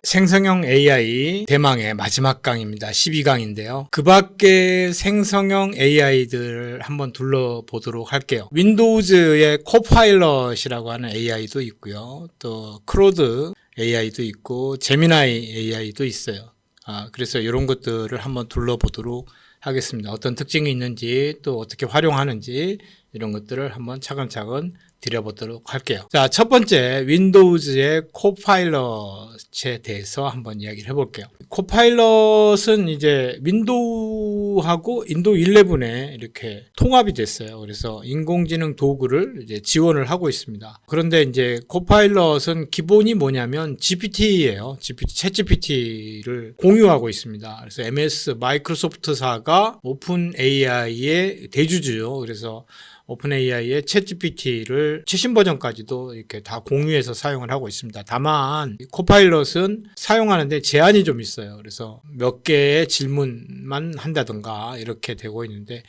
생성형 AI 대망의 마지막 강의입니다. 12강인데요. 그 밖에 생성형 AI들 한번 둘러보도록 할게요. 윈도우즈의 코파일럿이라고 하는 AI도 있고요. 또 크로드 AI도 있고 제미나이 AI도 있어요. 그래서 이런 것들을 한번 둘러보도록 하겠습니다. 어떤 특징이 있는지 또 어떻게 활용하는지 이런 것들을 한번 차근차근 드려보도록 할게요. 자, 첫 번째 윈도우즈의 코파일럿에 대해서 한번 이야기를 해볼게요. 코파일럿은 이제 윈도우하고 윈도우 11에 이렇게 통합이 됐어요. 그래서 인공지능 도구를 이제 지원을 하고 있습니다. 그런데 이제 코파일럿은 기본이 뭐냐면 GPT예요. 챗 GPT를 공유하고 있습니다. 그래서 MS 마이크로소프트사가 오픈 AI의 대주주죠. 그래서 오픈AI의 챗GPT를 최신 버전까지도 이렇게 다 공유해서 사용을 하고 있습니다. 다만 코파일럿은 사용하는데 제한이 좀 있어요. 그래서 몇 개의 질문만 한다든가 이렇게 되고 있는데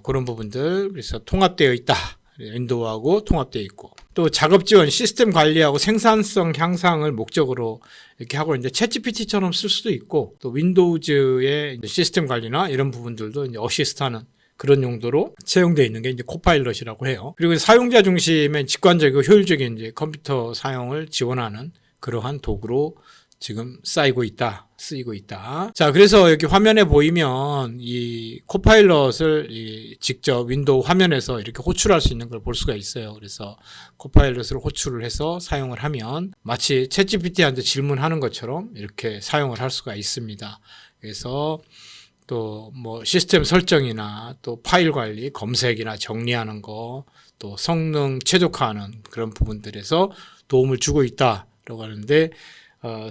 그런 부분들 그래서 통합되어 있다. 윈도우하고 통합되어 있고 또 작업 지원, 시스템 관리하고 생산성 향상을 목적으로 이렇게 하고 있는데 챗GPT처럼 쓸 수도 있고 또 윈도우즈의 시스템 관리나 이런 부분들도 이제 어시스트하는 그런 용도로 채용되어 있는 게 이제 코파일럿이라고 해요. 그리고 사용자 중심의 직관적이고 효율적인 이제 컴퓨터 사용을 지원하는 그러한 도구로 지금 쓰이고 있다. 자, 그래서 여기 화면에 보이면 이 코파일럿을 직접 윈도우 화면에서 이렇게 호출할 수 있는 걸 볼 수가 있어요. 그래서 코파일럿을 호출을 해서 사용을 하면 마치 챗GPT한테 질문하는 것처럼 이렇게 사용을 할 수가 있습니다. 그래서 또 뭐 시스템 설정이나 또 파일 관리, 검색이나 정리하는 거, 또 성능 최적화하는 그런 부분들에서 도움을 주고 있다라고 하는데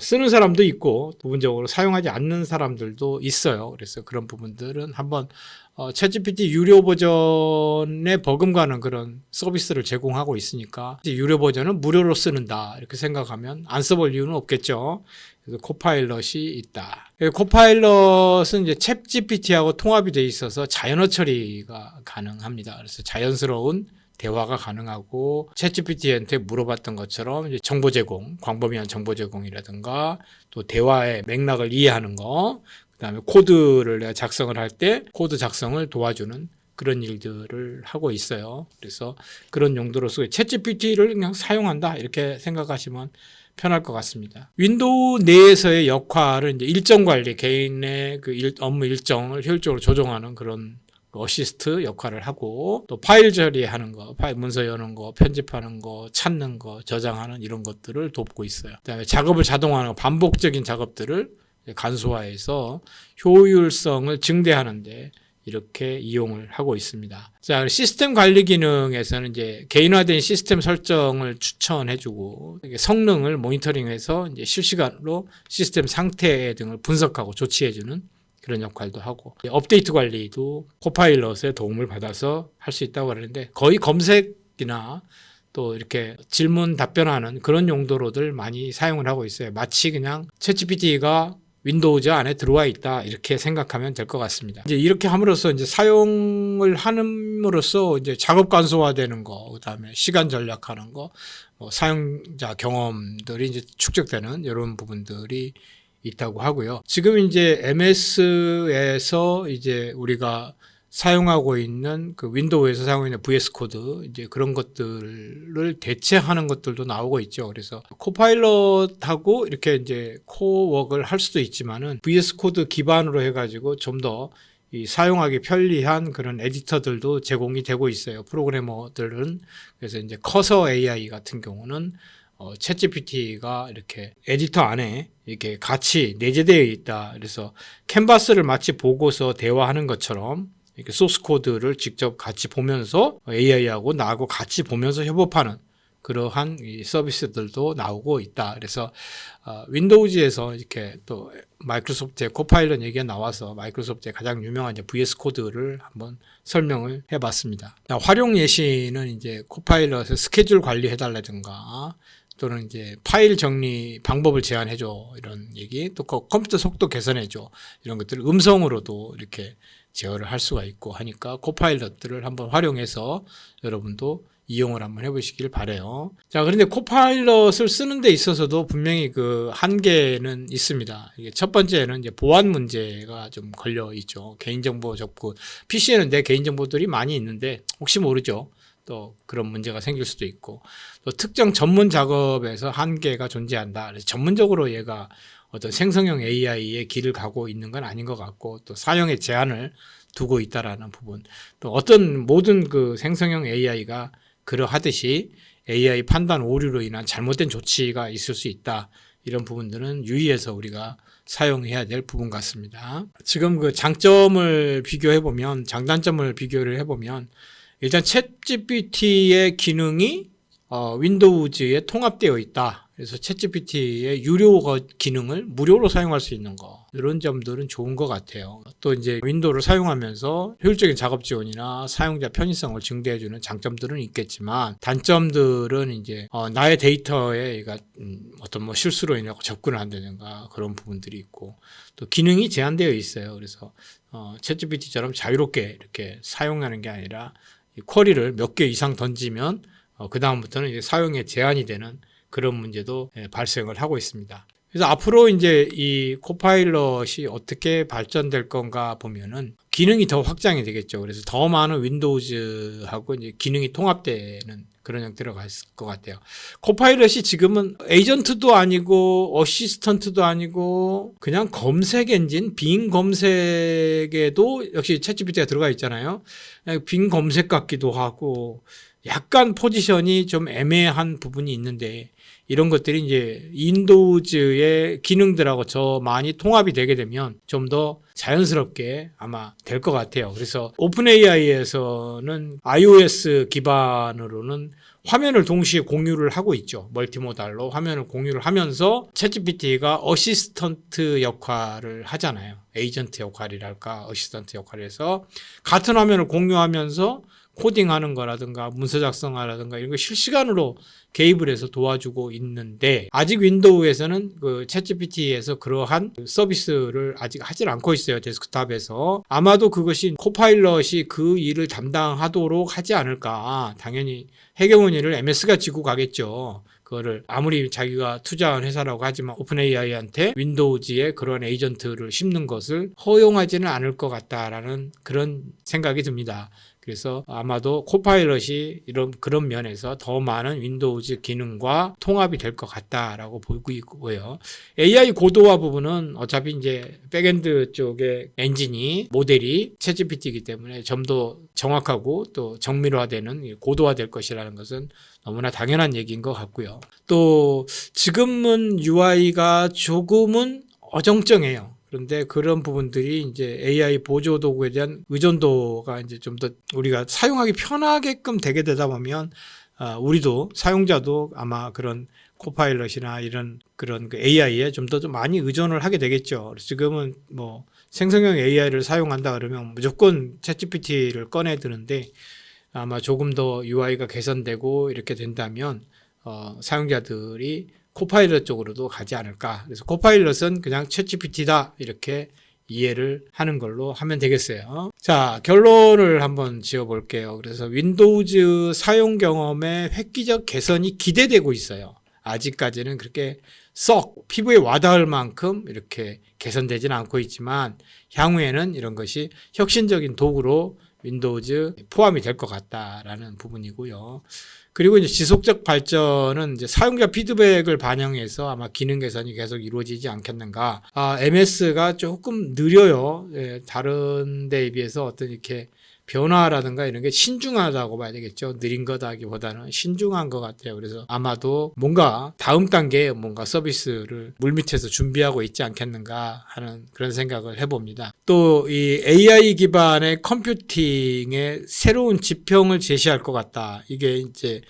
쓰는 사람도 있고 부분적으로 사용하지 않는 사람들도 있어요. 그래서 그런 부분들은 한번 챗GPT 유료 버전에 버금가는 그런 서비스를 제공하고 있으니까 유료 버전은 무료로 쓰는다 이렇게 생각하면 안 써볼 이유는 없겠죠. 그래서 코파일럿이 있다. 코파일럿은 이제 챗GPT하고 통합이 돼 있어서 자연어 처리가 가능합니다. 그래서 자연스러운 대화가 가능하고 챗GPT한테 물어봤던 것처럼 이제 정보 제공, 광범위한 정보 제공이라든가 또 대화의 맥락을 이해하는 거, 그다음에 코드를 내가 작성을 할 때 코드 작성을 도와주는 그런 일들을 하고 있어요. 그래서 그런 용도로서 챗GPT를 그냥 사용한다 이렇게 생각하시면 편할 것 같습니다. 윈도우 내에서의 역할은 이제 일정 관리, 개인의 그 업무 일정을 효율적으로 조정하는 그런 어시스트 역할을 하고 또 파일 처리하는 거, 파일 문서 여는 거, 편집하는 거, 찾는 거, 저장하는 이런 것들을 돕고 있어요. 그다음에 작업을 자동화하는 거, 반복적인 작업들을 간소화해서 효율성을 증대하는데 이렇게 이용을 하고 있습니다. 자, 시스템 관리 기능에서는 이제 개인화된 시스템 설정을 추천해주고 성능을 모니터링해서 이제 실시간으로 시스템 상태 등을 분석하고 조치해주는 그런 역할도 하고 업데이트 관리도 코파일럿의 도움을 받아서 할 수 있다고 하는데 거의 검색이나 또 이렇게 질문 답변하는 그런 용도로들 많이 사용을 하고 있어요. 마치 그냥 챗GPT가 윈도우즈 안에 들어와 있다 이렇게 생각하면 될 것 같습니다. 이제 이렇게 함으로써 이제 사용을 함으로써 이제 작업 간소화되는 거, 그다음에 시간 절약하는 거, 뭐 사용자 경험들이 이제 축적되는 이런 부분들이 있다고 하고요. 지금 이제 MS에서 이제 우리가 사용하고 있는 그 윈도우에서 사용하고 있는 VS 코드 이제 그런 것들을 대체하는 것들도 나오고 있죠. 그래서 코파일럿하고 이렇게 이제 코워크를 할 수도 있지만은 VS 코드 기반으로 해가지고 좀 더 이 사용하기 편리한 그런 에디터들도 제공이 되고 있어요. 프로그래머들은 그래서 이제 커서 AI 같은 경우는 챗GPT가 이렇게 에디터 안에 이렇게 같이 내재되어 있다. 그래서 캔버스를 마치 보고서 대화하는 것처럼 이렇게 소스 코드를 직접 같이 보면서 AI하고 나하고 같이 보면서 협업하는 그러한 이 서비스들도 나오고 있다. 그래서 윈도우즈에서 이렇게 또 마이크로소프트의 코파일럿 얘기가 나와서 마이크로소프트의 가장 유명한 이제 VS 코드를 한번 설명을 해봤습니다. 활용 예시는 이제 코파일럿의 스케줄 관리해달라든가 또는 이제 파일 정리 방법을 제안해줘 이런 얘기, 또 컴퓨터 속도 개선해줘 이런 것들을 음성으로도 이렇게 제어를 할 수가 있고 하니까 코파일럿들을 한번 활용해서 여러분도 이용을 한번 해보시길 바래요. 자, 그런데 코파일럿을 쓰는 데 있어서도 분명히 그 한계는 있습니다. 이게 첫 번째는 이제 보안 문제가 좀 걸려 있죠. 개인정보 접근. PC에는 내 개인정보들이 많이 있는데 혹시 모르죠. 또 그런 문제가 생길 수도 있고, 또 특정 전문 작업에서 한계가 존재한다. 그래서 전문적으로 얘가 어떤 생성형 AI의 길을 가고 있는 건 아닌 것 같고, 또 사용의 제한을 두고 있다라는 부분, 또 어떤 모든 그 생성형 AI가 그러하듯이 AI 판단 오류로 인한 잘못된 조치가 있을 수 있다. 이런 부분들은 유의해서 우리가 사용해야 될 부분 같습니다. 지금 그 장점을 비교해보면, 장단점을 비교를 해보면, 일단 챗GPT의 기능이 윈도우즈에 통합되어 있다. 그래서 챗GPT의 유료 기능을 무료로 사용할 수 있는 거, 이런 점들은 좋은 것 같아요. 또 이제 윈도우를 사용하면서 효율적인 작업 지원이나 사용자 편의성을 증대해주는 장점들은 있겠지만, 단점들은 이제 나의 데이터에 어떤 뭐 실수로 인해 접근을 한다든가 그런 부분들이 있고, 또 기능이 제한되어 있어요. 그래서 챗GPT처럼 자유롭게 이렇게 사용하는 게 아니라 이 쿼리를 몇 개 이상 던지면 그 다음부터는 이제 사용에 제한이 되는 그런 문제도 발생을 하고 있습니다. 그래서 앞으로 이제 이 코파일럿이 어떻게 발전될 건가 보면은 기능이 더 확장이 되겠죠. 그래서 더 많은 윈도우즈하고 이제 기능이 통합되는 그런 형태로 갈 것 같아요. 코파일럿이 지금은 에이전트도 아니고 어시스턴트도 아니고 그냥 검색 엔진, 빙 검색에도 역시 챗GPT가 들어가 있잖아요. 빙 검색 같기도 하고 약간 포지션이 좀 애매한 부분이 있는데, 이런 것들이 이제 윈도우즈의 기능들하고 저 많이 통합이 되게 되면 좀 더 자연스럽게 아마 될 것 같아요. 그래서 오픈 AI에서는 iOS 기반으로는 화면을 동시에 공유를 하고 있죠. 멀티모달로 화면을 공유를 하면서 챗GPT가 어시스턴트 역할을 하잖아요. 에이전트 역할이랄까, 어시스턴트 역할에서 같은 화면을 공유하면서 코딩하는 거라든가 문서 작성하라든가 이런 거 실시간으로 개입을 해서 도와주고 있는데, 아직 윈도우에서는 그 챗GPT에서 그러한 서비스를 아직 하질 않고 있어요. 데스크탑에서. 아마도 그것이 코파일럿이 그 일을 담당하도록 하지 않을까. 당연히 해경원일을 MS가 지고 가겠죠. 그거를 아무리 자기가 투자한 회사라고 하지만 오픈 AI한테 윈도우즈에 그런 에이전트를 심는 것을 허용하지는 않을 것 같다라는 그런 생각이 듭니다. 그래서 아마도 코파일럿이 그런 면에서 더 많은 윈도우즈 기능과 통합이 될 것 같다라고 보고 있고요. AI 고도화 부분은 어차피 이제 백엔드 쪽의 엔진이 모델이 챗GPT이기 때문에 좀 더 정확하고 또 정밀화되는 고도화될 것이라는 것은 너무나 당연한 얘기인 것 같고요. 또 지금은 UI가 조금은 어정쩡해요. 그런데 그런 부분들이 이제 AI 보조 도구에 대한 의존도가 이제 좀 더 우리가 사용하기 편하게끔 되게 되다 보면 우리도 사용자도 아마 그런 코파일럿이나 이런 그런 그 AI에 좀 더 많이 의존을 하게 되겠죠. 지금은 뭐 생성형 AI를 사용한다 그러면 무조건 챗GPT를 꺼내 드는데, 아마 조금 더 UI가 개선되고 이렇게 된다면 사용자들이 코파일럿 쪽으로도 가지 않을까. 그래서 코파일럿은 그냥 챗GPT다 이렇게 이해를 하는 걸로 하면 되겠어요. 자, 결론을 한번 지어볼게요. 그래서 윈도우즈 사용 경험의 획기적 개선이 기대되고 있어요. 아직까지는 그렇게 썩 피부에 와닿을 만큼 이렇게 개선되지는 않고 있지만, 향후에는 이런 것이 혁신적인 도구로 윈도우즈 포함이 될 것 같다라는 부분이고요. 그리고 이제 지속적 발전은 이제 사용자 피드백을 반영해서 아마 기능 개선이 계속 이루어지지 않겠는가. MS가 조금 느려요. 예, 다른 데에 비해서 어떤 이렇게 변화라든가 이런 게 신중하다고 봐야 되겠죠. 느린 거다기보다는 신중한 것 같아요. 그래서 아마도 뭔가 다음 단계의 뭔가 서비스를 물밑에서 준비하고 있지 않겠는가 하는 그런 생각을 해봅니다. 또 이 AI 기반의 컴퓨팅의 새로운 지평을 제시할 것 같다. 이게 이제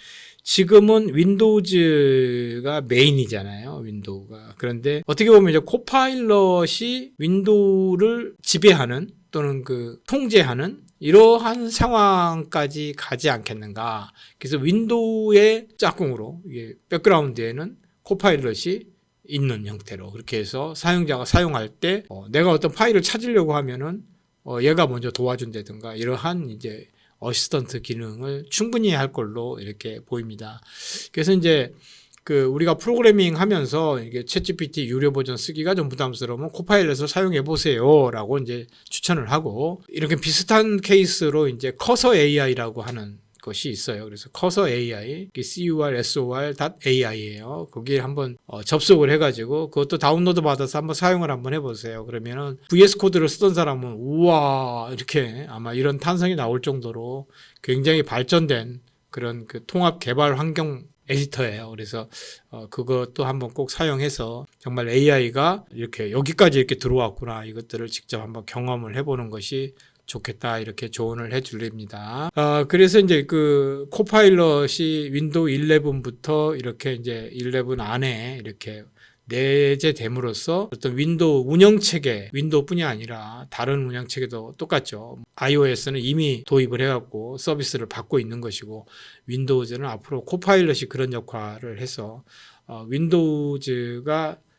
지금은 윈도우즈가 메인이잖아요. 윈도우가. 그런데 어떻게 보면 이제 코파일럿이 윈도우를 지배하는 또는 그 통제하는 이러한 상황까지 가지 않겠는가. 그래서 윈도우의 짝꿍으로 이게 백그라운드에는 코파일럿이 있는 형태로 그렇게 해서 사용자가 사용할 때 내가 어떤 파일을 찾으려고 하면은 얘가 먼저 도와준다든가 이러한 이제 어시스턴트 기능을 충분히 할 걸로 이렇게 보입니다. 그래서 이제 우리가 프로그래밍 하면서 이게 챗GPT 유료 버전 쓰기가 좀 부담스러우면 코파일럿을 사용해 보세요라고 이제 추천을 하고, 이렇게 비슷한 케이스로 이제 커서 AI라고 하는 것이 있어요. 그래서 커서 AI, cursor.ai예요. 거기에 한번 접속을 해가지고 그것도 다운로드 받아서 한번 사용을 한번 해보세요. 그러면은 VS 코드를 쓰던 사람은 우와 이렇게 아마 이런 탄성이 나올 정도로 굉장히 발전된 그런 통합 개발 환경 에디터예요. 그래서 그것도 한번 꼭 사용해서 정말 AI가 이렇게 여기까지 이렇게 들어왔구나, 이것들을 직접 한번 경험을 해보는 것이 좋겠다, 이렇게 조언을 해드립니다. 그래서 이제 코파일럿이 윈도우 11부터 이렇게 이제 11 안에 이렇게 내재됨으로써 어떤 윈도우 운영체계, 윈도우뿐이 아니라 다른 운영체계도 똑같죠. iOS는 이미 도입을 해갖고 서비스를 받고 있는 것이고, 윈도우즈는 앞으로 코파일럿이 그런 역할을 해서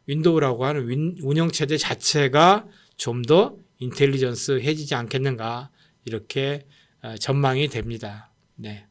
윈도우라고 하는 운영체제 자체가 좀 더 인텔리전스 해지지 않겠는가, 이렇게 전망이 됩니다. 네.